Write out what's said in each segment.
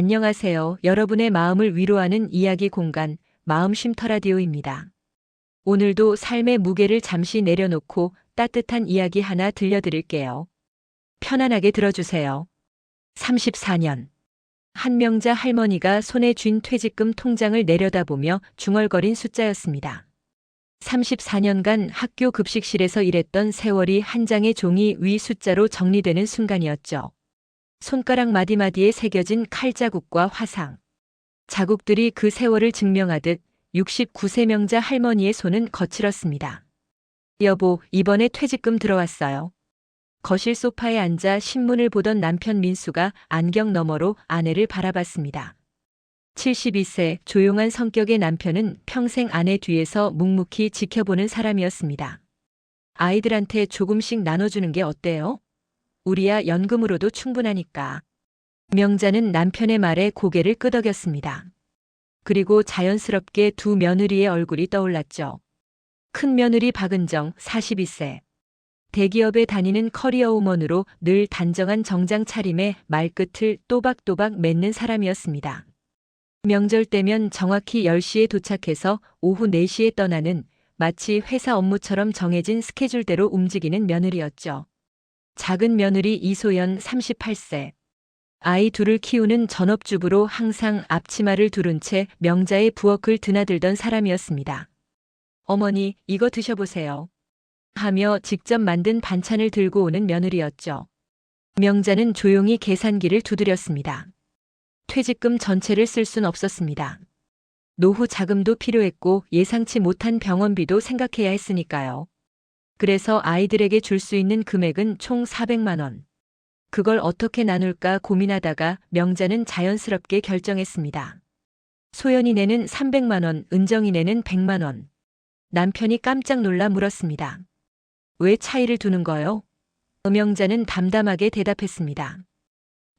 안녕하세요. 여러분의 마음을 위로하는 이야기 공간, 마음쉼터 라디오입니다. 오늘도 삶의 무게를 잠시 내려놓고 따뜻한 이야기 하나 들려드릴게요. 편안하게 들어주세요. 34년. 한명자 할머니가 손에 쥔 퇴직금 통장을 내려다보며 중얼거린 숫자였습니다. 34년간 학교 급식실에서 일했던 세월이 한 장의 종이 위 숫자로 정리되는 순간이었죠. 손가락 마디마디에 새겨진 칼자국과 화상. 자국들이 그 세월을 증명하듯 69세 명자 할머니의 손은 거칠었습니다. 여보, 이번에 퇴직금 들어왔어요. 거실 소파에 앉아 신문을 보던 남편 민수가 안경 너머로 아내를 바라봤습니다. 72세 조용한 성격의 남편은 평생 아내 뒤에서 묵묵히 지켜보는 사람이었습니다. 아이들한테 조금씩 나눠주는 게 어때요? 우리야 연금으로도 충분하니까. 명자는 남편의 말에 고개를 끄덕였습니다. 그리고 자연스럽게 두 며느리의 얼굴이 떠올랐죠. 큰 며느리 박은정 42세. 대기업에 다니는 커리어우먼으로 늘 단정한 정장 차림에 말끝을 또박또박 맺는 사람이었습니다. 명절 때면 정확히 10시에 도착해서 오후 4시에 떠나는 마치 회사 업무처럼 정해진 스케줄대로 움직이는 며느리였죠. 작은 며느리 이소연 38세. 아이 둘을 키우는 전업주부로 항상 앞치마를 두른 채 명자의 부엌을 드나들던 사람이었습니다. 어머니, 이거 드셔보세요. 하며 직접 만든 반찬을 들고 오는 며느리였죠. 명자는 조용히 계산기를 두드렸습니다. 퇴직금 전체를 쓸 순 없었습니다. 노후 자금도 필요했고 예상치 못한 병원비도 생각해야 했으니까요. 그래서 아이들에게 줄 수 있는 금액은 총 400만 원. 그걸 어떻게 나눌까 고민하다가 명자는 자연스럽게 결정했습니다. 소연이네는 300만 원, 은정이네는 100만 원. 남편이 깜짝 놀라 물었습니다. 왜 차이를 두는 거요? 명자는 담담하게 대답했습니다.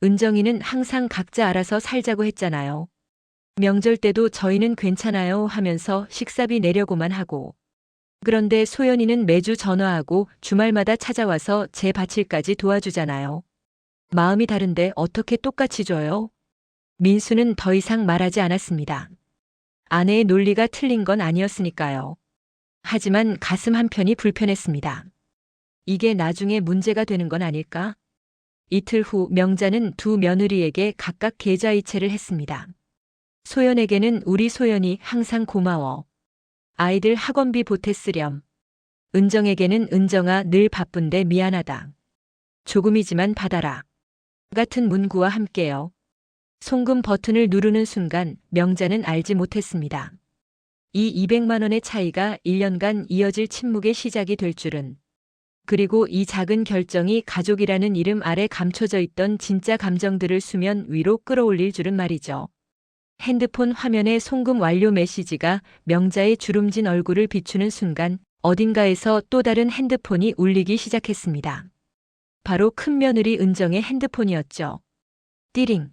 은정이는 항상 각자 알아서 살자고 했잖아요. 명절 때도 저희는 괜찮아요 하면서 식사비 내려고만 하고. 그런데 소연이는 매주 전화하고 주말마다 찾아와서 제 밭일까지 도와주잖아요. 마음이 다른데 어떻게 똑같이 줘요? 민수는 더 이상 말하지 않았습니다. 아내의 논리가 틀린 건 아니었으니까요. 하지만 가슴 한편이 불편했습니다. 이게 나중에 문제가 되는 건 아닐까? 이틀 후 명자는 두 며느리에게 각각 계좌이체를 했습니다. 소연에게는 우리 소연이 항상 고마워. 아이들 학원비 보태 쓰렴. 은정에게는 은정아 늘 바쁜데 미안하다. 조금이지만 받아라. 같은 문구와 함께요. 송금 버튼을 누르는 순간 명자는 알지 못했습니다. 이 200만 원의 차이가 1년간 이어질 침묵의 시작이 될 줄은. 그리고 이 작은 결정이 가족이라는 이름 아래 감춰져 있던 진짜 감정들을 수면 위로 끌어올릴 줄은 말이죠. 핸드폰 화면에 송금 완료 메시지가 명자의 주름진 얼굴을 비추는 순간 어딘가에서 또 다른 핸드폰이 울리기 시작했습니다. 바로 큰며느리 은정의 핸드폰이었죠. 띠링.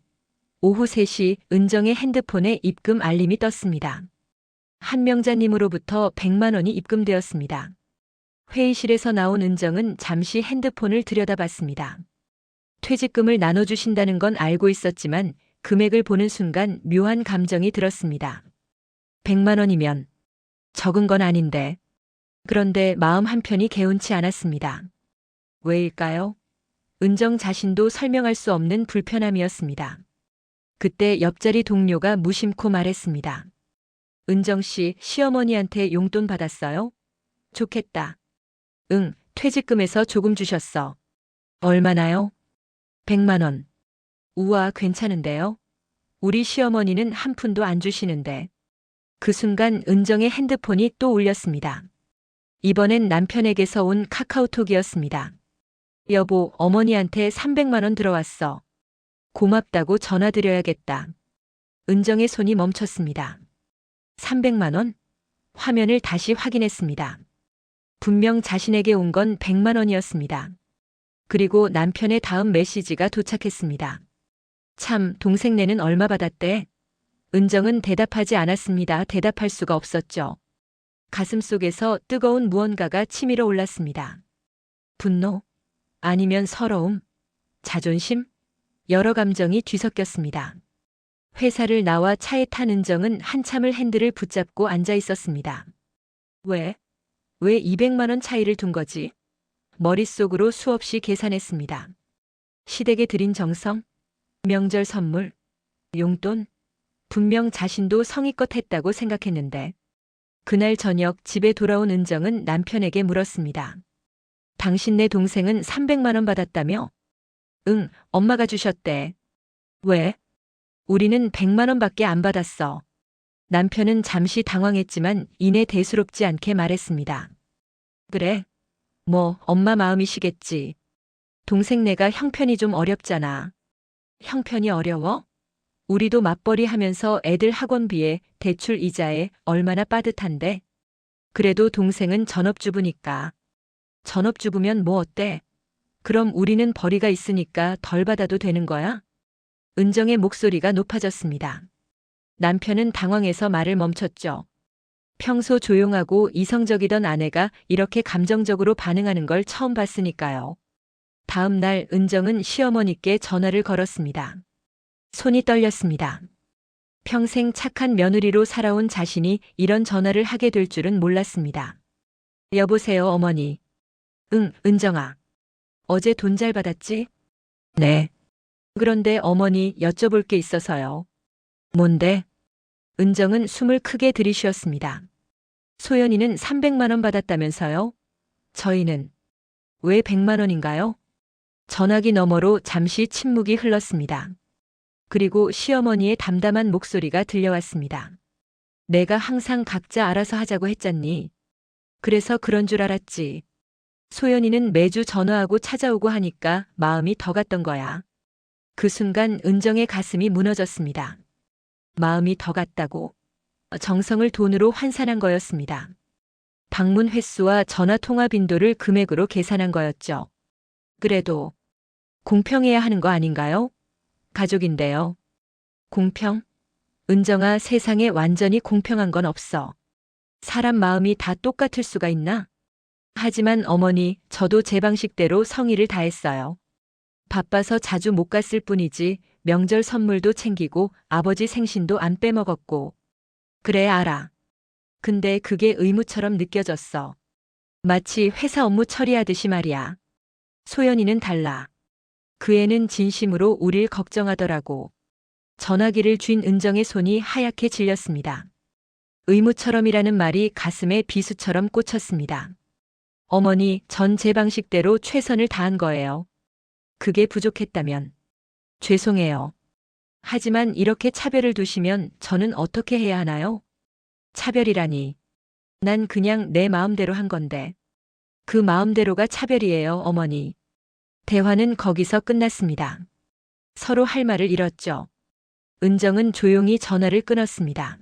오후 3시 은정의 핸드폰에 입금 알림이 떴습니다. 한명자님으로부터 100만 원이 입금되었습니다. 회의실에서 나온 은정은 잠시 핸드폰을 들여다봤습니다. 퇴직금을 나눠주신다는 건 알고 있었지만 금액을 보는 순간 묘한 감정이 들었습니다. 100만 원이면 적은 건 아닌데. 그런데 마음 한편이 개운치 않았습니다. 왜일까요? 은정 자신도 설명할 수 없는 불편함이었습니다. 그때 옆자리 동료가 무심코 말했습니다. 은정 씨, 시어머니한테 용돈 받았어요? 좋겠다. 응, 퇴직금에서 조금 주셨어. 얼마나요? 100만 원. 우와, 괜찮은데요? 우리 시어머니는 한 푼도 안 주시는데. 그 순간 은정의 핸드폰이 또 울렸습니다. 이번엔 남편에게서 온 카카오톡이었습니다. 여보, 어머니한테 300만 원 들어왔어. 고맙다고 전화드려야겠다. 은정의 손이 멈췄습니다. 300만 원? 화면을 다시 확인했습니다. 분명 자신에게 온 건 100만 원이었습니다. 그리고 남편의 다음 메시지가 도착했습니다. 참, 동생네는 얼마 받았대? 은정은 대답하지 않았습니다. 대답할 수가 없었죠. 가슴속에서 뜨거운 무언가가 치밀어 올랐습니다. 분노? 아니면 서러움? 자존심? 여러 감정이 뒤섞였습니다. 회사를 나와 차에 탄 은정은 한참을 핸들을 붙잡고 앉아 있었습니다. 왜 200만 원 차이를 둔 거지? 머릿속으로 수없이 계산했습니다. 시댁에 드린 정성, 명절 선물, 용돈, 분명 자신도 성의껏 했다고 생각했는데 그날 저녁 집에 돌아온 은정은 남편에게 물었습니다. 당신네 동생은 300만 원 받았다며? 응, 엄마가 주셨대. 왜? 우리는 100만 원밖에 안 받았어. 남편은 잠시 당황했지만 이내 대수롭지 않게 말했습니다. 그래? 뭐 엄마 마음이시겠지. 동생네가 형편이 좀 어렵잖아. 형편이 어려워? 우리도 맞벌이 하면서 애들 학원비에 대출 이자에 얼마나 빠듯한데. 그래도 동생은 전업주부니까. 전업주부면 뭐 어때? 그럼 우리는 벌이가 있으니까 덜 받아도 되는 거야? 은정의 목소리가 높아졌습니다. 남편은 당황해서 말을 멈췄죠. 평소 조용하고 이성적이던 아내가 이렇게 감정적으로 반응하는 걸 처음 봤으니까요. 다음 날 은정은 시어머니께 전화를 걸었습니다. 손이 떨렸습니다. 평생 착한 며느리로 살아온 자신이 이런 전화를 하게 될 줄은 몰랐습니다. 여보세요, 어머니. 응, 은정아. 어제 돈 잘 받았지? 네. 그런데 어머니 여쭤볼 게 있어서요. 뭔데? 은정은 숨을 크게 들이쉬었습니다. 소연이는 300만 원 받았다면서요? 저희는 왜 100만 원인가요? 전화기 너머로 잠시 침묵이 흘렀습니다. 그리고 시어머니의 담담한 목소리가 들려왔습니다. 내가 항상 각자 알아서 하자고 했잖니. 그래서 그런 줄 알았지. 소연이는 매주 전화하고 찾아오고 하니까 마음이 더 갔던 거야. 그 순간 은정의 가슴이 무너졌습니다. 마음이 더 갔다고. 정성을 돈으로 환산한 거였습니다. 방문 횟수와 전화 통화 빈도를 금액으로 계산한 거였죠. 그래도 공평해야 하는 거 아닌가요? 가족인데요. 공평? 은정아, 세상에 완전히 공평한 건 없어. 사람 마음이 다 똑같을 수가 있나? 하지만 어머니, 저도 제 방식대로 성의를 다했어요. 바빠서 자주 못 갔을 뿐이지 명절 선물도 챙기고 아버지 생신도 안 빼먹었고. 그래, 알아. 근데 그게 의무처럼 느껴졌어. 마치 회사 업무 처리하듯이 말이야. 소연이는 달라. 그 애는 진심으로 우릴 걱정하더라고. 전화기를 쥔 은정의 손이 하얗게 질렸습니다. 의무처럼이라는 말이 가슴에 비수처럼 꽂혔습니다. 어머니, 전 제 방식대로 최선을 다한 거예요. 그게 부족했다면 죄송해요. 하지만 이렇게 차별을 두시면 저는 어떻게 해야 하나요? 차별이라니. 난 그냥 내 마음대로 한 건데. 그 마음대로가 차별이에요, 어머니. 대화는 거기서 끝났습니다. 서로 할 말을 잃었죠. 은정은 조용히 전화를 끊었습니다.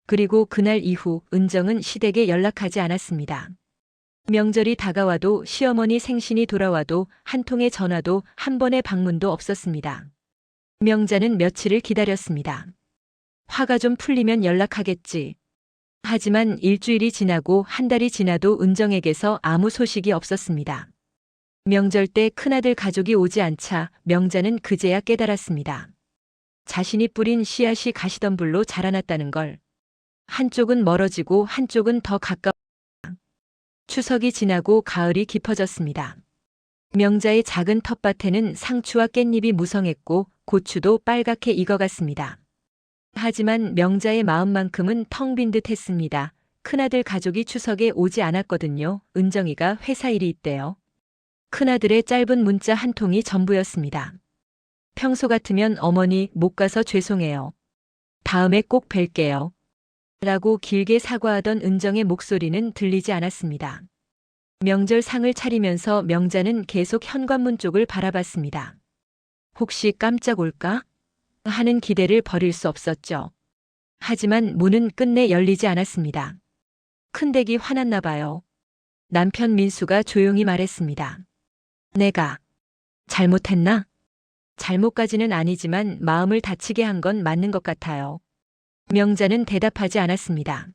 그리고 그날 이후 은정은 시댁에 연락하지 않았습니다. 명절이 다가와도 시어머니 생신이 돌아와도 한 통의 전화도 한 번의 방문도 없었습니다. 명자는 며칠을 기다렸습니다. 화가 좀 풀리면 연락하겠지. 하지만 일주일이 지나고 한 달이 지나도 은정에게서 아무 소식이 없었습니다. 명절 때 큰아들 가족이 오지 않자 명자는 그제야 깨달았습니다. 자신이 뿌린 씨앗이 가시덤불로 자라났다는 걸. 한쪽은 멀어지고 한쪽은 더 가까워. 추석이 지나고 가을이 깊어졌습니다. 명자의 작은 텃밭에는 상추와 깻잎이 무성했고 고추도 빨갛게 익어갔습니다. 하지만 명자의 마음만큼은 텅 빈 듯 했습니다. 큰아들 가족이 추석에 오지 않았거든요. 은정이가 회사 일이 있대요. 큰아들의 짧은 문자 한 통이 전부였습니다. 평소 같으면 어머니 못 가서 죄송해요. 다음에 꼭 뵐게요. 라고 길게 사과하던 은정의 목소리는 들리지 않았습니다. 명절 상을 차리면서 명자는 계속 현관문 쪽을 바라봤습니다. 혹시 깜짝 올까? 하는 기대를 버릴 수 없었죠. 하지만 문은 끝내 열리지 않았습니다. 큰댁이 화났나 봐요. 남편 민수가 조용히 말했습니다. 내가 잘못했나? 잘못까지는 아니지만 마음을 다치게 한 건 맞는 것 같아요. 명자는 대답하지 않았습니다.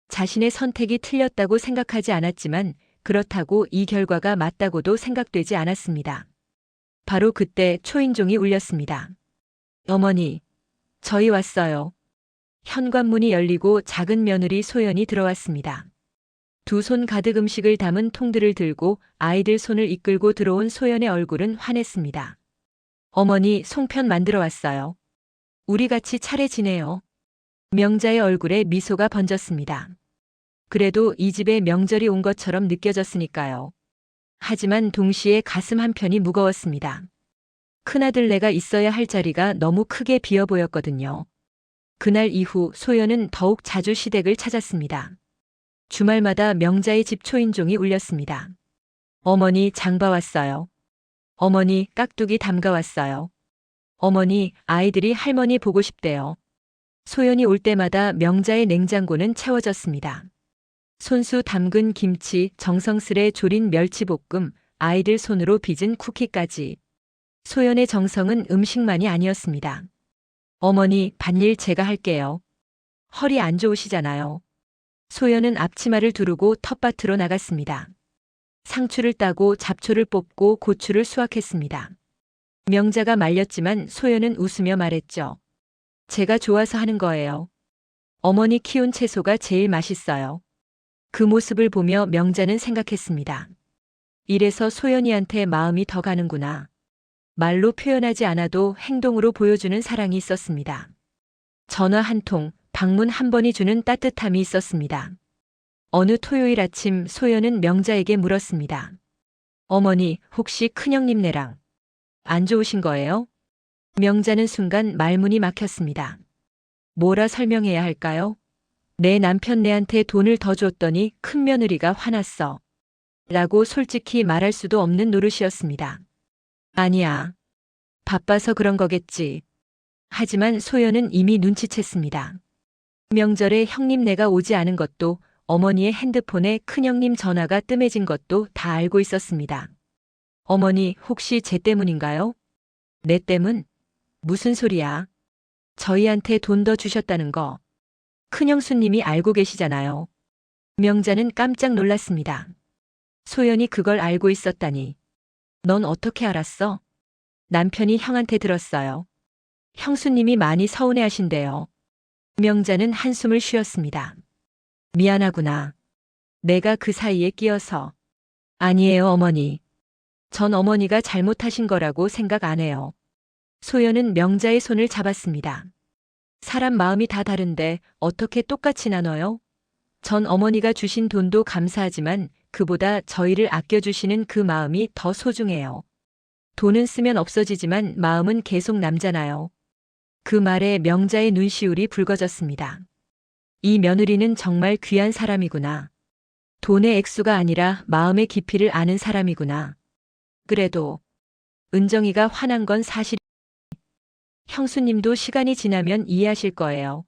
자신의 선택이 틀렸다고 생각하지 않았지만 그렇다고 이 결과가 맞다고도 생각되지 않았습니다. 바로 그때 초인종이 울렸습니다. 어머니, 저희 왔어요. 현관문이 열리고 작은 며느리 소연이 들어왔습니다. 두 손 가득 음식을 담은 통들을 들고 아이들 손을 이끌고 들어온 소연의 얼굴은 환했습니다. 어머니, 송편 만들어 왔어요. 우리 같이 차례 지내요. 명자의 얼굴에 미소가 번졌습니다. 그래도 이 집에 명절이 온 것처럼 느껴졌으니까요. 하지만 동시에 가슴 한편이 무거웠습니다. 큰아들 내가 있어야 할 자리가 너무 크게 비어 보였거든요. 그날 이후 소연은 더욱 자주 시댁을 찾았습니다. 주말마다 명자의 집 초인종이 울렸습니다. 어머니, 장봐 왔어요. 어머니, 깍두기 담가 왔어요. 어머니, 아이들이 할머니 보고 싶대요. 소연이 올 때마다 명자의 냉장고는 채워졌습니다. 손수 담근 김치, 정성스레 졸인 멸치볶음, 아이들 손으로 빚은 쿠키까지. 소연의 정성은 음식만이 아니었습니다. 어머니, 밭일 제가 할게요. 허리 안 좋으시잖아요. 소연은 앞치마를 두르고 텃밭으로 나갔습니다. 상추를 따고 잡초를 뽑고 고추를 수확했습니다. 명자가 말렸지만 소연은 웃으며 말했죠. 제가 좋아서 하는 거예요. 어머니 키운 채소가 제일 맛있어요. 그 모습을 보며 명자는 생각했습니다. 이래서 소연이한테 마음이 더 가는구나. 말로 표현하지 않아도 행동으로 보여주는 사랑이 있었습니다. 전화 한 통, 방문 한 번이 주는 따뜻함이 있었습니다. 어느 토요일 아침 소연은 명자에게 물었습니다. 어머니, 혹시 큰형님네랑 안 좋으신 거예요? 명자는 순간 말문이 막혔습니다. 뭐라 설명해야 할까요? 내 남편 내한테 돈을 더 줬더니 큰며느리가 화났어. 라고 솔직히 말할 수도 없는 노릇이었습니다. 아니야. 바빠서 그런 거겠지. 하지만 소연은 이미 눈치챘습니다. 명절에 형님네가 오지 않은 것도 어머니의 핸드폰에 큰형님 전화가 뜸해진 것도 다 알고 있었습니다. 어머니, 혹시 제 때문인가요? 내 때문? 무슨 소리야? 저희한테 돈 더 주셨다는 거. 큰형수님이 알고 계시잖아요. 명자는 깜짝 놀랐습니다. 소연이 그걸 알고 있었다니. 넌 어떻게 알았어? 남편이 형한테 들었어요. 형수님이 많이 서운해하신대요. 명자는 한숨을 쉬었습니다. 미안하구나. 내가 그 사이에 끼어서. 아니에요, 어머니. 전 어머니가 잘못하신 거라고 생각 안 해요. 소연은 명자의 손을 잡았습니다. 사람 마음이 다 다른데 어떻게 똑같이 나눠요? 전 어머니가 주신 돈도 감사하지만 그보다 저희를 아껴주시는 그 마음이 더 소중해요. 돈은 쓰면 없어지지만 마음은 계속 남잖아요. 그 말에 명자의 눈시울이 붉어졌습니다. 이 며느리는 정말 귀한 사람이구나. 돈의 액수가 아니라 마음의 깊이를 아는 사람이구나. 그래도 은정이가 화난 건 사실. 형수님도 시간이 지나면 이해하실 거예요.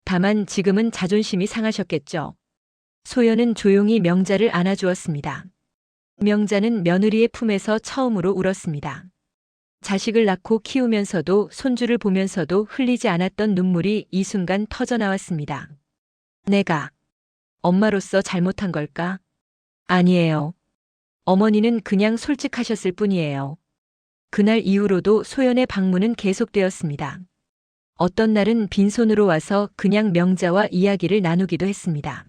다만 지금은 자존심이 상하셨겠죠. 소연은 조용히 명자를 안아주었습니다. 명자는 며느리의 품에서 처음으로 울었습니다. 자식을 낳고 키우면서도 손주를 보면서도 흘리지 않았던 눈물이 이 순간 터져나왔습니다. 내가 엄마로서 잘못한 걸까? 아니에요. 어머니는 그냥 솔직하셨을 뿐이에요. 그날 이후로도 소연의 방문은 계속되었습니다. 어떤 날은 빈손으로 와서 그냥 명자와 이야기를 나누기도 했습니다.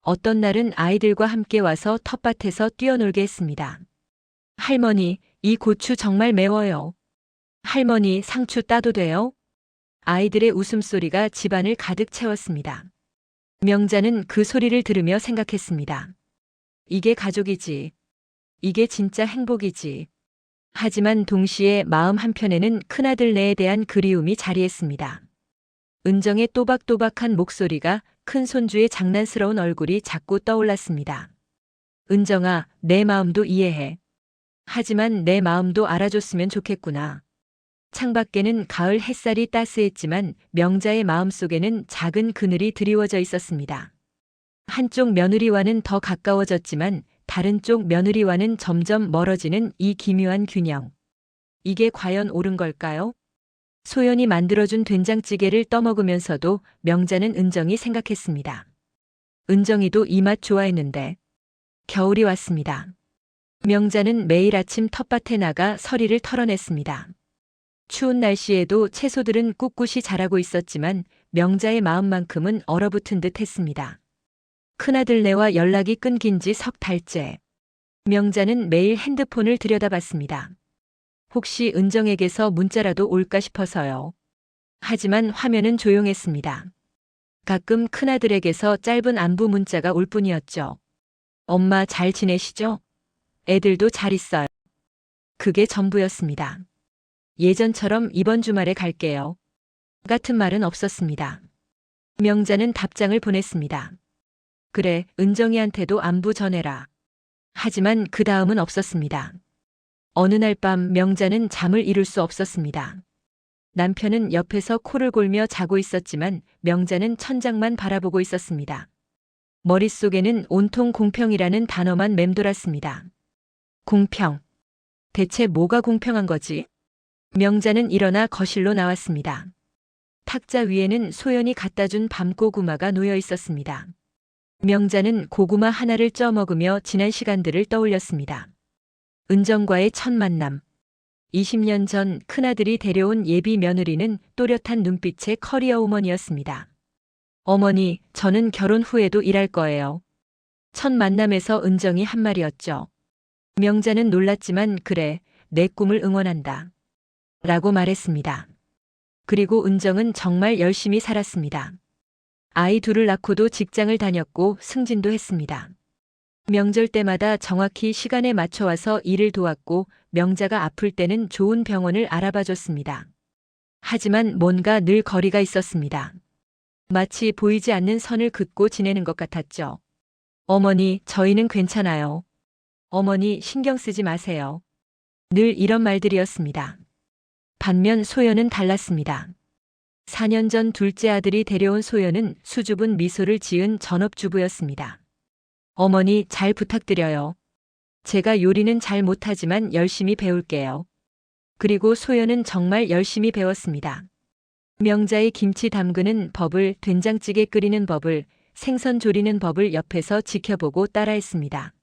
어떤 날은 아이들과 함께 와서 텃밭에서 뛰어놀게 했습니다. 할머니, 이 고추 정말 매워요. 할머니, 상추 따도 돼요? 아이들의 웃음소리가 집안을 가득 채웠습니다. 명자는 그 소리를 들으며 생각했습니다. 이게 가족이지. 이게 진짜 행복이지. 하지만 동시에 마음 한편에는 큰아들네에 대한 그리움이 자리했습니다. 은정의 또박또박한 목소리가 큰 손주의 장난스러운 얼굴이 자꾸 떠올랐습니다. 은정아, 내 마음도 이해해. 하지만 내 마음도 알아줬으면 좋겠구나. 창밖에는 가을 햇살이 따스했지만 명자의 마음속에는 작은 그늘이 드리워져 있었습니다. 한쪽 며느리와는 더 가까워졌지만 다른 쪽 며느리와는 점점 멀어지는 이 기묘한 균형. 이게 과연 옳은 걸까요? 소연이 만들어준 된장찌개를 떠먹으면서도 명자는 은정이 생각했습니다. 은정이도 이 맛 좋아했는데. 겨울이 왔습니다. 명자는 매일 아침 텃밭에 나가 서리를 털어냈습니다. 추운 날씨에도 채소들은 꿋꿋이 자라고 있었지만 명자의 마음만큼은 얼어붙은 듯 했습니다. 큰아들네와 연락이 끊긴 지 석 달째. 명자는 매일 핸드폰을 들여다봤습니다. 혹시 은정에게서 문자라도 올까 싶어서요. 하지만 화면은 조용했습니다. 가끔 큰아들에게서 짧은 안부 문자가 올 뿐이었죠. 엄마 잘 지내시죠? 애들도 잘 있어요. 그게 전부였습니다. 예전처럼 이번 주말에 갈게요. 같은 말은 없었습니다. 명자는 답장을 보냈습니다. 그래, 은정이한테도 안부 전해라. 하지만 그 다음은 없었습니다. 어느 날 밤 명자는 잠을 이룰 수 없었습니다. 남편은 옆에서 코를 골며 자고 있었지만 명자는 천장만 바라보고 있었습니다. 머릿속에는 온통 공평이라는 단어만 맴돌았습니다. 공평. 대체 뭐가 공평한 거지? 명자는 일어나 거실로 나왔습니다. 탁자 위에는 소연이 갖다 준 밤고구마가 놓여 있었습니다. 명자는 고구마 하나를 쪄 먹으며 지난 시간들을 떠올렸습니다. 은정과의 첫 만남. 20년 전 큰아들이 데려온 예비 며느리는 또렷한 눈빛의 커리어 우먼이었습니다. 어머니, 저는 결혼 후에도 일할 거예요. 첫 만남에서 은정이 한 말이었죠. 명자는 놀랐지만 그래, 내 꿈을 응원한다. 라고 말했습니다. 그리고 은정은 정말 열심히 살았습니다. 아이 둘을 낳고도 직장을 다녔고 승진도 했습니다. 명절 때마다 정확히 시간에 맞춰와서 일을 도왔고 명자가 아플 때는 좋은 병원을 알아봐 줬습니다. 하지만 뭔가 늘 거리가 있었습니다. 마치 보이지 않는 선을 긋고 지내는 것 같았죠. 어머니, 저희는 괜찮아요. 어머니, 신경 쓰지 마세요. 늘 이런 말들이었습니다. 반면 소연은 달랐습니다. 4년 전 둘째 아들이 데려온 소연은 수줍은 미소를 지은 전업주부였습니다. 어머니, 잘 부탁드려요. 제가 요리는 잘 못하지만 열심히 배울게요. 그리고 소연은 정말 열심히 배웠습니다. 명자의 김치 담그는 법을, 된장찌개 끓이는 법을, 생선 조리는 법을 옆에서 지켜보고 따라했습니다.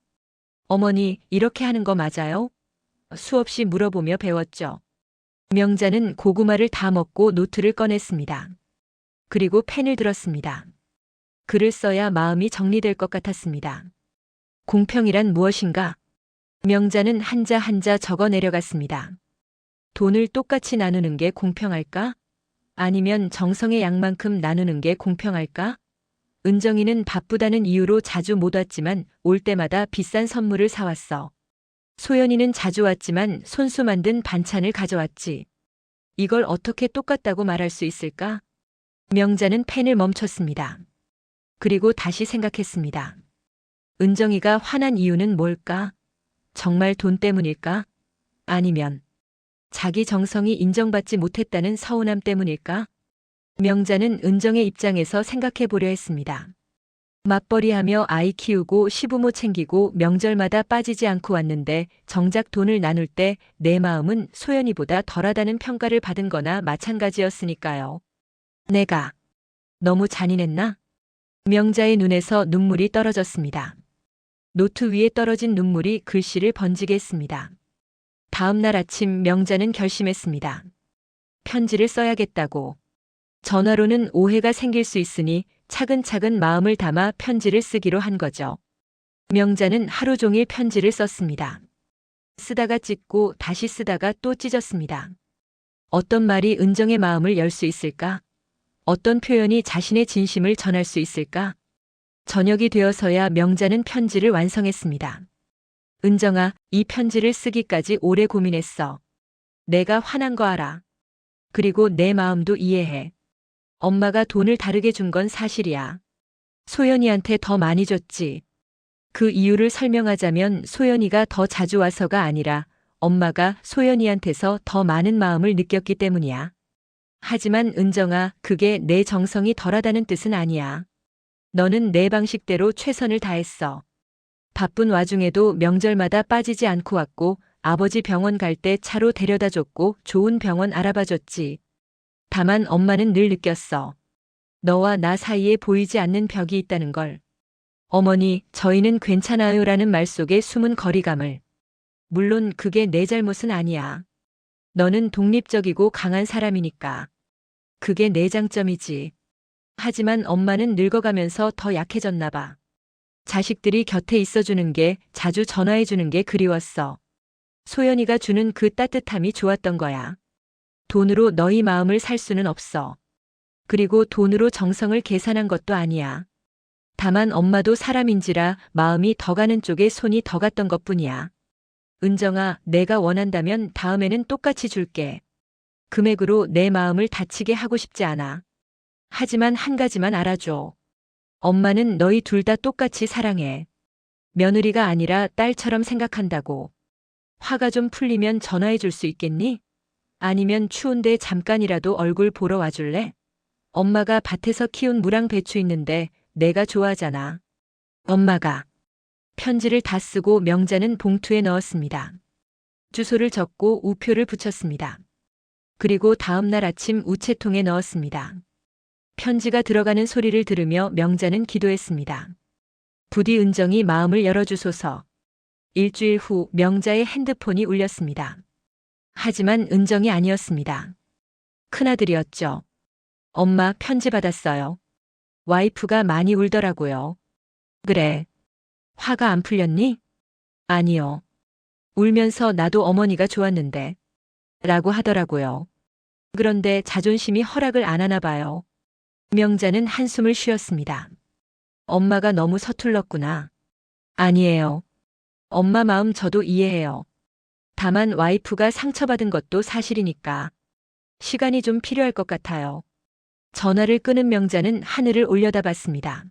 어머니, 이렇게 하는 거 맞아요? 수없이 물어보며 배웠죠. 명자는 고구마를 다 먹고 노트를 꺼냈습니다. 그리고 펜을 들었습니다. 글을 써야 마음이 정리될 것 같았습니다. 공평이란 무엇인가? 명자는 한자 한자 적어 내려갔습니다. 돈을 똑같이 나누는 게 공평할까? 아니면 정성의 양만큼 나누는 게 공평할까? 은정이는 바쁘다는 이유로 자주 못 왔지만 올 때마다 비싼 선물을 사왔어. 소연이는 자주 왔지만 손수 만든 반찬을 가져왔지. 이걸 어떻게 똑같다고 말할 수 있을까? 명자는 펜을 멈췄습니다. 그리고 다시 생각했습니다. 은정이가 화난 이유는 뭘까? 정말 돈 때문일까? 아니면 자기 정성이 인정받지 못했다는 서운함 때문일까? 명자는 은정의 입장에서 생각해 보려 했습니다. 맞벌이하며 아이 키우고 시부모 챙기고 명절마다 빠지지 않고 왔는데 정작 돈을 나눌 때 내 마음은 소연이보다 덜하다는 평가를 받은 거나 마찬가지였으니까요. 내가 너무 잔인했나? 명자의 눈에서 눈물이 떨어졌습니다. 노트 위에 떨어진 눈물이 글씨를 번지게 했습니다. 다음 날 아침 명자는 결심했습니다. 편지를 써야겠다고. 전화로는 오해가 생길 수 있으니 차근차근 마음을 담아 편지를 쓰기로 한 거죠. 명자는 하루 종일 편지를 썼습니다. 쓰다가 찢고 다시 쓰다가 또 찢었습니다. 어떤 말이 은정의 마음을 열 수 있을까? 어떤 표현이 자신의 진심을 전할 수 있을까? 저녁이 되어서야 명자는 편지를 완성했습니다. 은정아, 이 편지를 쓰기까지 오래 고민했어. 내가 화난 거 알아. 그리고 내 마음도 이해해. 엄마가 돈을 다르게 준 건 사실이야. 소연이한테 더 많이 줬지. 그 이유를 설명하자면 소연이가 더 자주 와서가 아니라 엄마가 소연이한테서 더 많은 마음을 느꼈기 때문이야. 하지만 은정아, 그게 내 정성이 덜하다는 뜻은 아니야. 너는 내 방식대로 최선을 다했어. 바쁜 와중에도 명절마다 빠지지 않고 왔고 아버지 병원 갈 때 차로 데려다 줬고 좋은 병원 알아봐 줬지. 다만 엄마는 늘 느꼈어. 너와 나 사이에 보이지 않는 벽이 있다는 걸. 어머니, 저희는 괜찮아요라는 말 속에 숨은 거리감을. 물론 그게 내 잘못은 아니야. 너는 독립적이고 강한 사람이니까. 그게 내 장점이지. 하지만 엄마는 늙어가면서 더 약해졌나 봐. 자식들이 곁에 있어주는 게, 자주 전화해주는 게 그리웠어. 소연이가 주는 그 따뜻함이 좋았던 거야. 돈으로 너희 마음을 살 수는 없어. 그리고 돈으로 정성을 계산한 것도 아니야. 다만 엄마도 사람인지라 마음이 더 가는 쪽에 손이 더 갔던 것뿐이야. 은정아, 내가 원한다면 다음에는 똑같이 줄게. 금액으로 내 마음을 다치게 하고 싶지 않아. 하지만 한 가지만 알아줘. 엄마는 너희 둘 다 똑같이 사랑해. 며느리가 아니라 딸처럼 생각한다고. 화가 좀 풀리면 전화해 줄 수 있겠니? 아니면 추운데 잠깐이라도 얼굴 보러 와줄래? 엄마가 밭에서 키운 무랑 배추 있는데 내가 좋아하잖아. 엄마가. 편지를 다 쓰고 명자는 봉투에 넣었습니다. 주소를 적고 우표를 붙였습니다. 그리고 다음 날 아침 우체통에 넣었습니다. 편지가 들어가는 소리를 들으며 명자는 기도했습니다. 부디 은정이 마음을 열어주소서. 일주일 후 명자의 핸드폰이 울렸습니다. 하지만 은정이 아니었습니다. 큰아들이었죠. 엄마, 편지 받았어요. 와이프가 많이 울더라고요. 그래. 화가 안 풀렸니? 아니요. 울면서 나도 어머니가 좋았는데. 라고 하더라고요. 그런데 자존심이 허락을 안 하나 봐요. 명자는 한숨을 쉬었습니다. 엄마가 너무 서툴렀구나. 아니에요. 엄마 마음 저도 이해해요. 다만 와이프가 상처받은 것도 사실이니까. 시간이 좀 필요할 것 같아요. 전화를 끊은 명자는 하늘을 올려다봤습니다.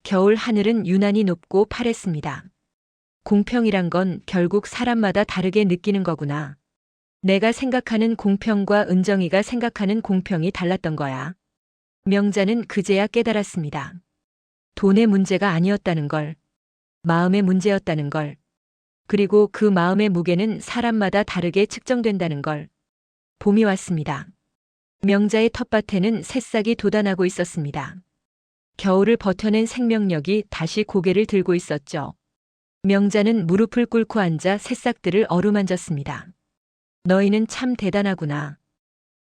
겨울 하늘은 유난히 높고 파랬습니다. 공평이란 건 결국 사람마다 다르게 느끼는 거구나. 내가 생각하는 공평과 은정이가 생각하는 공평이 달랐던 거야. 명자는 그제야 깨달았습니다. 돈의 문제가 아니었다는 걸. 마음의 문제였다는 걸. 그리고 그 마음의 무게는 사람마다 다르게 측정된다는 걸. 봄이 왔습니다. 명자의 텃밭에는 새싹이 돋아나고 있었습니다. 겨울을 버텨낸 생명력이 다시 고개를 들고 있었죠. 명자는 무릎을 꿇고 앉아 새싹들을 어루만졌습니다. 너희는 참 대단하구나.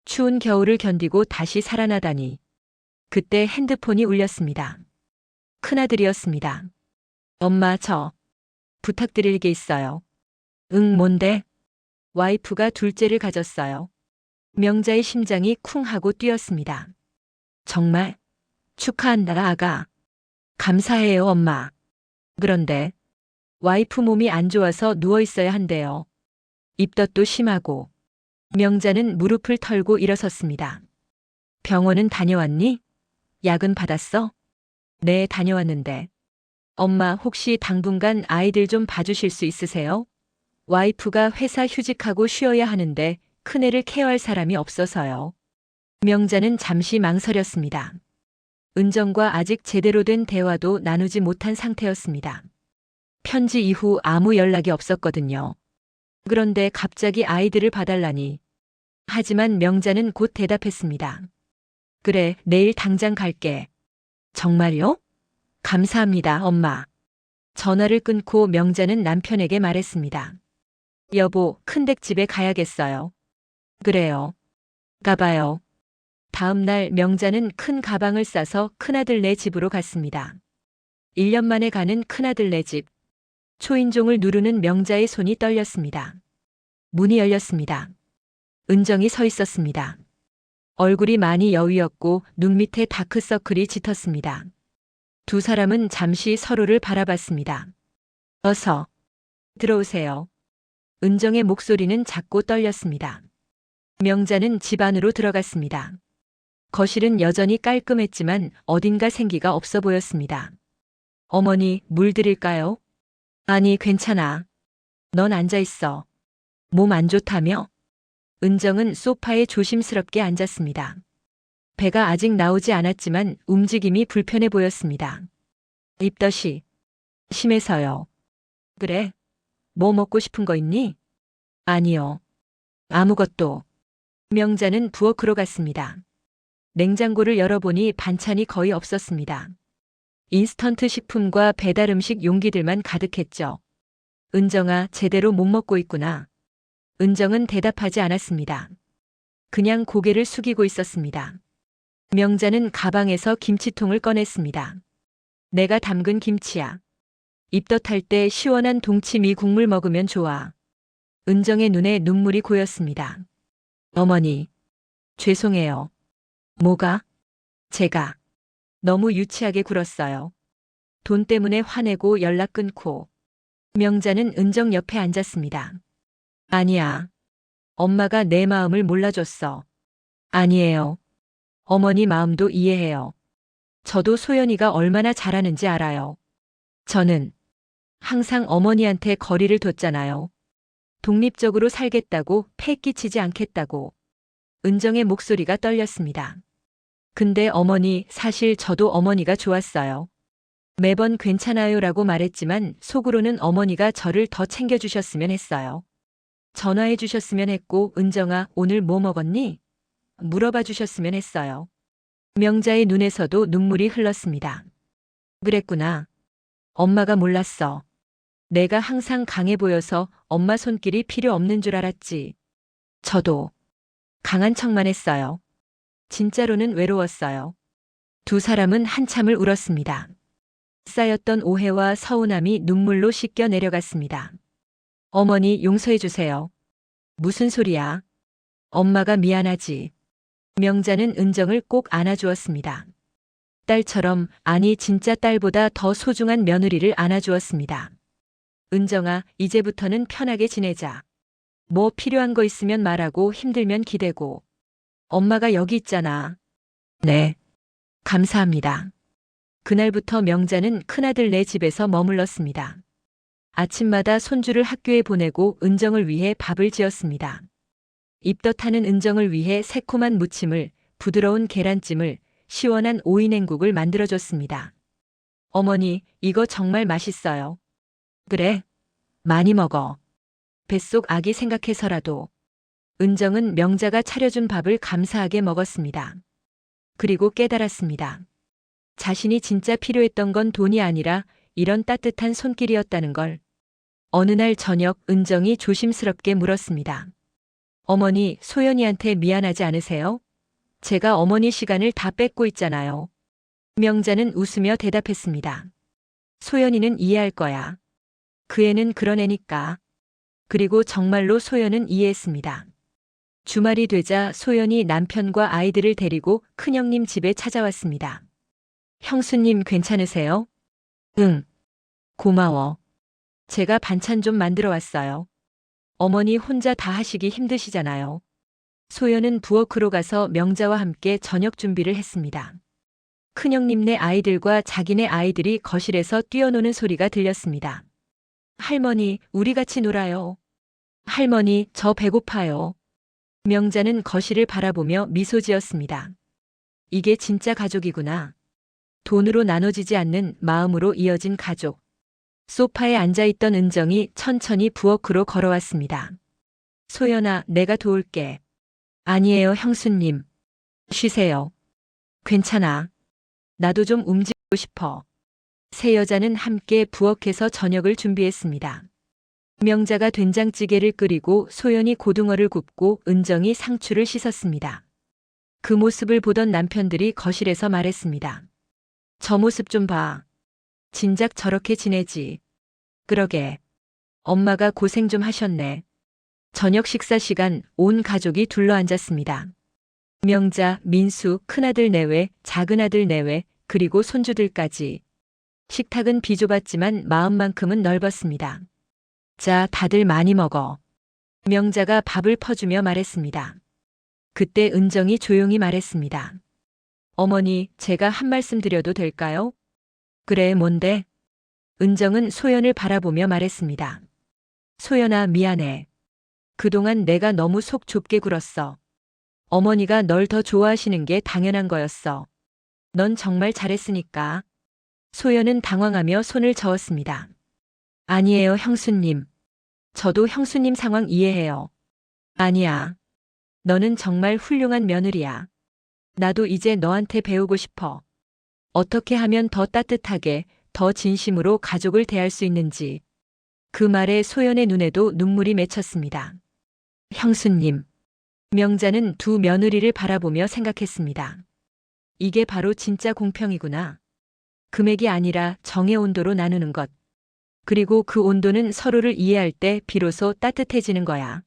추운 겨울을 견디고 다시 살아나다니. 그때 핸드폰이 울렸습니다. 큰아들이었습니다. 엄마, 저 부탁드릴 게 있어요. 응, 뭔데? 와이프가 둘째를 가졌어요. 명자의 심장이 쿵 하고 뛰었습니다. 정말? 축하한다, 아가. 감사해요, 엄마. 그런데 와이프 몸이 안 좋아서 누워 있어야 한대요. 입덧도 심하고. 명자는 무릎을 털고 일어섰습니다. 병원은 다녀왔니? 약은 받았어? 네, 다녀왔는데. 엄마, 혹시 당분간 아이들 좀 봐주실 수 있으세요? 와이프가 회사 휴직하고 쉬어야 하는데 큰애를 케어할 사람이 없어서요. 명자는 잠시 망설였습니다. 은정과 아직 제대로 된 대화도 나누지 못한 상태였습니다. 편지 이후 아무 연락이 없었거든요. 그런데 갑자기 아이들을 봐달라니. 하지만 명자는 곧 대답했습니다. 그래, 내일 당장 갈게. 정말요? 감사합니다, 엄마. 전화를 끊고 명자는 남편에게 말했습니다. 여보, 큰댁집에 가야겠어요. 그래요. 가봐요. 다음 날 명자는 큰 가방을 싸서 큰아들네 집으로 갔습니다. 1년 만에 가는 큰아들네 집. 초인종을 누르는 명자의 손이 떨렸습니다. 문이 열렸습니다. 은정이 서 있었습니다. 얼굴이 많이 여위었고 눈 밑에 다크서클이 짙었습니다. 두 사람은 잠시 서로를 바라봤습니다. 어서 들어오세요. 은정의 목소리는 작고 떨렸습니다. 명자는 집 안으로 들어갔습니다. 거실은 여전히 깔끔했지만 어딘가 생기가 없어 보였습니다. 어머니, 물 드릴까요? 아니, 괜찮아. 넌 앉아 있어. 몸 안 좋다며? 은정은 소파에 조심스럽게 앉았습니다. 배가 아직 나오지 않았지만 움직임이 불편해 보였습니다. 입덧이 심해서요. 그래? 뭐 먹고 싶은 거 있니? 아니요. 아무것도. 명자는 부엌으로 갔습니다. 냉장고를 열어보니 반찬이 거의 없었습니다. 인스턴트 식품과 배달 음식 용기들만 가득했죠. 은정아, 제대로 못 먹고 있구나. 은정은 대답하지 않았습니다. 그냥 고개를 숙이고 있었습니다. 명자는 가방에서 김치통을 꺼냈습니다. 내가 담근 김치야. 입덧할 때 시원한 동치미 국물 먹으면 좋아. 은정의 눈에 눈물이 고였습니다. 어머니, 죄송해요. 뭐가? 제가 너무 유치하게 굴었어요. 돈 때문에 화내고 연락 끊고. 명자는 은정 옆에 앉았습니다. 아니야. 엄마가 내 마음을 몰라줬어. 아니에요. 어머니 마음도 이해해요. 저도 소연이가 얼마나 잘하는지 알아요. 저는 항상 어머니한테 거리를 뒀잖아요. 독립적으로 살겠다고 패 끼치지 않겠다고. 은정의 목소리가 떨렸습니다. 근데 어머니, 사실 저도 어머니가 좋았어요. 매번 괜찮아요라고 말했지만 속으로는 어머니가 저를 더 챙겨주셨으면 했어요. 전화해 주셨으면 했고, 은정아, 오늘 뭐 먹었니? 물어봐 주셨으면 했어요. 명자의 눈에서도 눈물이 흘렀습니다. 그랬구나. 엄마가 몰랐어. 내가 항상 강해 보여서 엄마 손길이 필요 없는 줄 알았지. 저도 강한 척만 했어요. 진짜로는 외로웠어요. 두 사람은 한참을 울었습니다. 쌓였던 오해와 서운함이 눈물로 씻겨 내려갔습니다. 어머니, 용서해 주세요. 무슨 소리야? 엄마가 미안하지. 명자는 은정을 꼭 안아주었습니다. 딸처럼, 아니 진짜 딸보다 더 소중한 며느리를 안아주었습니다. 은정아, 이제부터는 편하게 지내자. 뭐 필요한 거 있으면 말하고 힘들면 기대고. 엄마가 여기 있잖아. 네. 감사합니다. 그날부터 명자는 큰아들네 집에서 머물렀습니다. 아침마다 손주를 학교에 보내고 은정을 위해 밥을 지었습니다. 입덧하는 은정을 위해 새콤한 무침을, 부드러운 계란찜을, 시원한 오이냉국을 만들어줬습니다. 어머니, 이거 정말 맛있어요. 그래, 많이 먹어. 뱃속 아기 생각해서라도. 은정은 명자가 차려준 밥을 감사하게 먹었습니다. 그리고 깨달았습니다. 자신이 진짜 필요했던 건 돈이 아니라 이런 따뜻한 손길이었다는 걸. 어느 날 저녁 은정이 조심스럽게 물었습니다. 어머니, 소연이한테 미안하지 않으세요? 제가 어머니 시간을 다 뺏고 있잖아요. 명자는 웃으며 대답했습니다. 소연이는 이해할 거야. 그 애는 그런 애니까. 그리고 정말로 소연은 이해했습니다. 주말이 되자 소연이 남편과 아이들을 데리고 큰형님 집에 찾아왔습니다. 형수님 괜찮으세요? 응. 고마워. 제가 반찬 좀 만들어 왔어요. 어머니 혼자 다 하시기 힘드시잖아요. 소연은 부엌으로 가서 명자와 함께 저녁 준비를 했습니다. 큰형님네 아이들과 자기네 아이들이 거실에서 뛰어노는 소리가 들렸습니다. 할머니, 우리 같이 놀아요. 할머니, 저 배고파요. 명자는 거실을 바라보며 미소 지었습니다. 이게 진짜 가족이구나. 돈으로 나눠지지 않는 마음으로 이어진 가족. 소파에 앉아있던 은정이 천천히 부엌으로 걸어왔습니다. 소연아, 내가 도울게. 아니에요, 형수님. 쉬세요. 괜찮아. 나도 좀 움직이고 싶어. 세 여자는 함께 부엌에서 저녁을 준비했습니다. 명자가 된장찌개를 끓이고 소연이 고등어를 굽고 은정이 상추를 씻었습니다. 그 모습을 보던 남편들이 거실에서 말했습니다. 저 모습 좀 봐. 진작 저렇게 지내지. 그러게. 엄마가 고생 좀 하셨네. 저녁 식사 시간 온 가족이 둘러앉았습니다. 명자, 민수, 큰아들 내외, 작은아들 내외, 그리고 손주들까지. 식탁은 비좁았지만 마음만큼은 넓었습니다. 자, 다들 많이 먹어. 명자가 밥을 퍼주며 말했습니다. 그때 은정이 조용히 말했습니다. 어머니, 제가 한 말씀 드려도 될까요? 그래, 뭔데? 은정은 소연을 바라보며 말했습니다. 소연아, 미안해. 그동안 내가 너무 속 좁게 굴었어. 어머니가 널 더 좋아하시는 게 당연한 거였어. 넌 정말 잘했으니까. 소연은 당황하며 손을 저었습니다. 아니에요, 형수님. 저도 형수님 상황 이해해요. 아니야. 너는 정말 훌륭한 며느리야. 나도 이제 너한테 배우고 싶어. 어떻게 하면 더 따뜻하게, 더 진심으로 가족을 대할 수 있는지. 그 말에 소연의 눈에도 눈물이 맺혔습니다. 형수님. 명자는 두 며느리를 바라보며 생각했습니다. 이게 바로 진짜 공평이구나. 금액이 아니라 정의 온도로 나누는 것. 그리고 그 온도는 서로를 이해할 때 비로소 따뜻해지는 거야.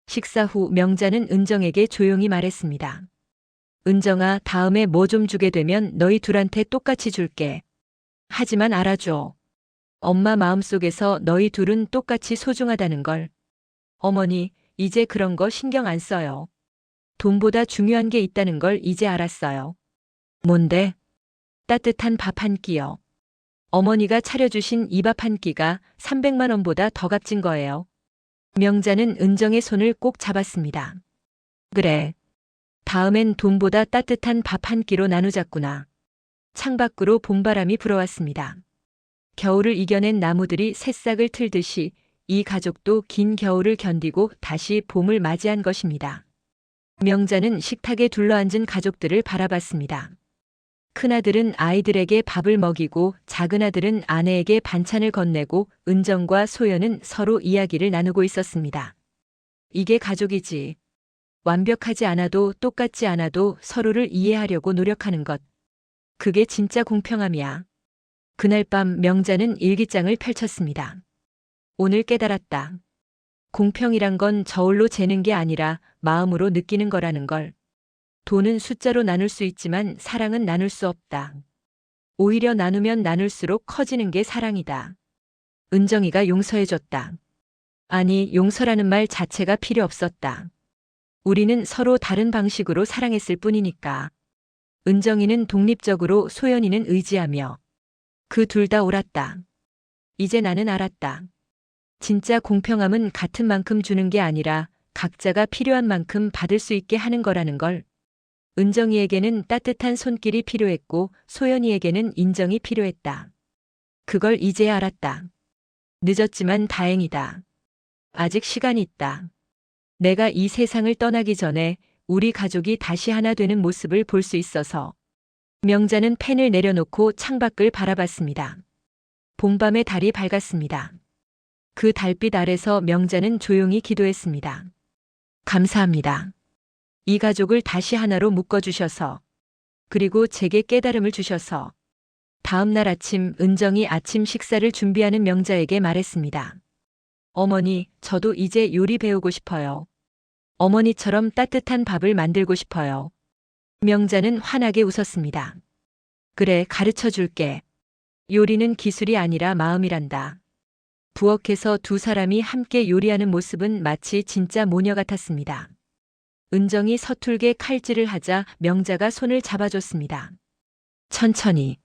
식사 후 명자는 은정에게 조용히 말했습니다. 은정아, 다음에 뭐 좀 주게 되면 너희 둘한테 똑같이 줄게. 하지만 알아줘. 엄마 마음속에서 너희 둘은 똑같이 소중하다는 걸. 어머니, 이제 그런 거 신경 안 써요. 돈보다 중요한 게 있다는 걸 이제 알았어요. 뭔데? 따뜻한 밥 한 끼요. 어머니가 차려주신 이 밥 한 끼가 300만 원보다 더 값진 거예요. 명자는 은정의 손을 꼭 잡았습니다. 그래. 다음엔 돈보다 따뜻한 밥 한 끼로 나누자꾸나. 창밖으로 봄바람이 불어왔습니다. 겨울을 이겨낸 나무들이 새싹을 틀듯이 이 가족도 긴 겨울을 견디고 다시 봄을 맞이한 것입니다. 명자는 식탁에 둘러앉은 가족들을 바라봤습니다. 큰아들은 아이들에게 밥을 먹이고 작은아들은 아내에게 반찬을 건네고 은정과 소연은 서로 이야기를 나누고 있었습니다. 이게 가족이지. 완벽하지 않아도 똑같지 않아도 서로를 이해하려고 노력하는 것. 그게 진짜 공평함이야. 그날 밤 명자는 일기장을 펼쳤습니다. 오늘 깨달았다. 공평이란 건 저울로 재는 게 아니라 마음으로 느끼는 거라는 걸. 돈은 숫자로 나눌 수 있지만 사랑은 나눌 수 없다. 오히려 나누면 나눌수록 커지는 게 사랑이다. 은정이가 용서해줬다. 아니, 용서라는 말 자체가 필요 없었다. 우리는 서로 다른 방식으로 사랑했을 뿐이니까. 은정이는 독립적으로, 소연이는 의지하며. 그 둘 다 옳았다. 이제 나는 알았다. 진짜 공평함은 같은 만큼 주는 게 아니라 각자가 필요한 만큼 받을 수 있게 하는 거라는 걸. 은정이에게는 따뜻한 손길이 필요했고 소연이에게는 인정이 필요했다. 그걸 이제야 알았다. 늦었지만 다행이다. 아직 시간이 있다. 내가 이 세상을 떠나기 전에 우리 가족이 다시 하나 되는 모습을 볼 수 있어서. 명자는 펜을 내려놓고 창밖을 바라봤습니다. 봄밤의 달이 밝았습니다. 그 달빛 아래서 명자는 조용히 기도했습니다. 감사합니다. 이 가족을 다시 하나로 묶어주셔서, 그리고 제게 깨달음을 주셔서. 다음 날 아침 은정이 아침 식사를 준비하는 명자에게 말했습니다. 어머니, 저도 이제 요리 배우고 싶어요. 어머니처럼 따뜻한 밥을 만들고 싶어요. 명자는 환하게 웃었습니다. 그래, 가르쳐 줄게. 요리는 기술이 아니라 마음이란다. 부엌에서 두 사람이 함께 요리하는 모습은 마치 진짜 모녀 같았습니다. 은정이 서툴게 칼질을 하자 명자가 손을 잡아줬습니다. 천천히.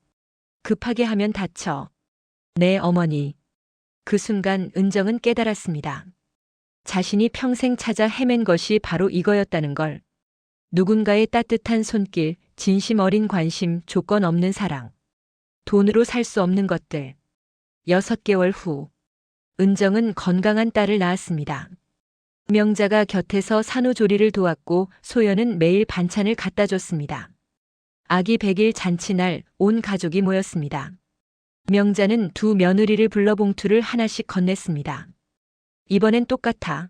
급하게 하면 다쳐. 네, 어머니. 그 순간 은정은 깨달았습니다. 자신이 평생 찾아 헤맨 것이 바로 이거였다는 걸. 누군가의 따뜻한 손길, 진심 어린 관심, 조건 없는 사랑. 돈으로 살 수 없는 것들. 6개월 후. 은정은 건강한 딸을 낳았습니다. 명자가 곁에서 산후조리를 도왔고 소연은 매일 반찬을 갖다 줬습니다. 아기 100일 잔치날 온 가족이 모였습니다. 명자는 두 며느리를 불러 봉투를 하나씩 건넸습니다. 이번엔 똑같아.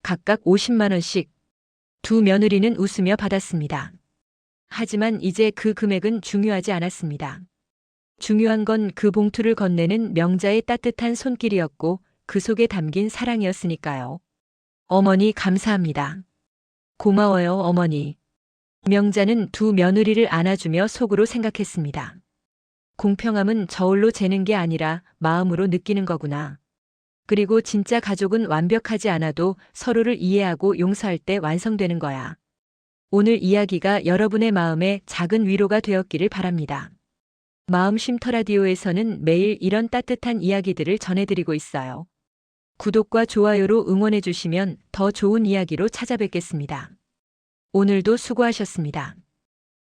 각각 50만 원씩. 두 며느리는 웃으며 받았습니다. 하지만 이제 그 금액은 중요하지 않았습니다. 중요한 건 그 봉투를 건네는 명자의 따뜻한 손길이었고 그 속에 담긴 사랑이었으니까요. 어머니 감사합니다. 고마워요, 어머니. 명자는 두 며느리를 안아주며 속으로 생각했습니다. 공평함은 저울로 재는 게 아니라 마음으로 느끼는 거구나. 그리고 진짜 가족은 완벽하지 않아도 서로를 이해하고 용서할 때 완성되는 거야. 오늘 이야기가 여러분의 마음에 작은 위로가 되었기를 바랍니다. 마음 쉼터 라디오에서는 매일 이런 따뜻한 이야기들을 전해드리고 있어요. 구독과 좋아요로 응원해 주시면 더 좋은 이야기로 찾아뵙겠습니다. 오늘도 수고하셨습니다.